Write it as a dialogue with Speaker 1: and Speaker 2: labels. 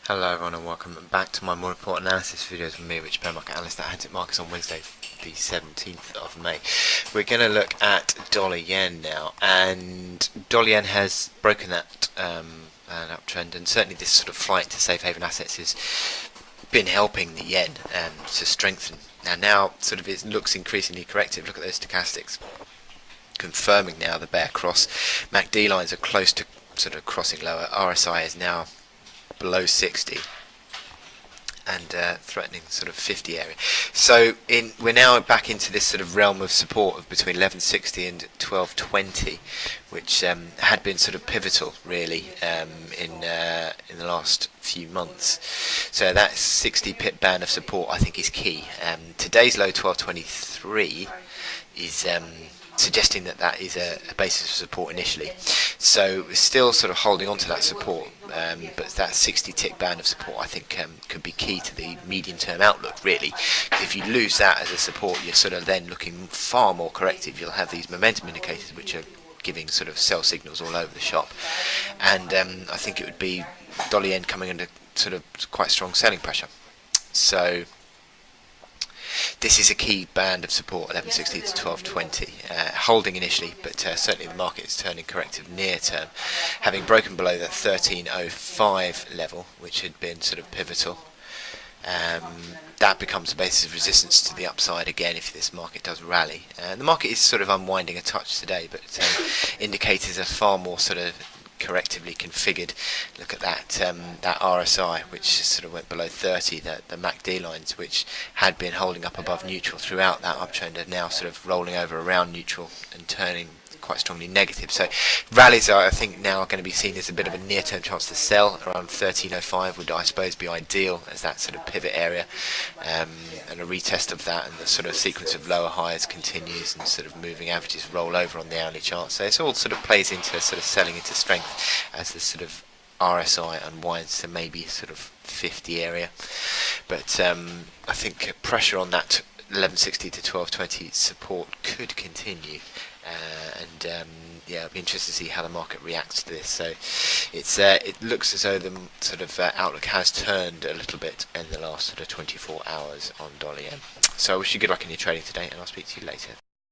Speaker 1: Hello everyone and welcome back to my more important analysis videos with me, Rich Bear Market Analyst at Hantic Markets on Wednesday the 17th of May. We're going to look at dollar yen now, and dollar yen has broken that an uptrend, and certainly this sort of flight to safe haven assets has been helping the yen to strengthen. Now sort of it looks increasingly corrective. Look at those stochastics confirming now the bear cross. MACD lines are close to sort of crossing lower. RSI is now below 60 and threatening sort of 50 area. So we're now back into this sort of realm of support of between 1160 and 1220, which had been sort of pivotal really in the last few months. So that 60 pip band of support I think is key. Today's low 1223 is suggesting that that is a basis of support initially. So we're still sort of holding on to that support, but that 60 tick band of support I think could be key to the medium-term outlook really. Because if you lose that as a support, you're sort of then looking far more corrective. You'll have these momentum indicators which are giving sort of sell signals all over the shop, and I think it would be dollar yen coming under sort of quite strong selling pressure. So this is a key band of support, 1160 to 1220, holding initially, but certainly the market is turning corrective near term, having broken below that 1305 level, which had been sort of pivotal. That becomes a basis of resistance to the upside again if this market does rally. The market is sort of unwinding a touch today, but indicators are far more sort of correctively configured. Look at that that RSI, which sort of went below 30. The MACD lines, which had been holding up above neutral throughout that uptrend, are now sort of rolling over around neutral and turning quite strongly negative. So rallies are, I think, now going to be seen as a bit of a near-term chance to sell. Around 1305 would, I suppose, be ideal as that sort of pivot area, and a retest of that, and the sort of sequence of lower highs continues, and sort of moving averages roll over on the hourly chart. So it all sort of plays into sort of selling into strength as the sort of RSI unwinds to maybe sort of 50 area. But I think pressure on that 1160 to 1220 support could continue. Yeah, it'll be interesting to see how the market reacts to this. So it looks as though the sort of outlook has turned a little bit in the last sort of 24 hours on dollar yen. So I wish you good luck in your trading today, and I'll speak to you later.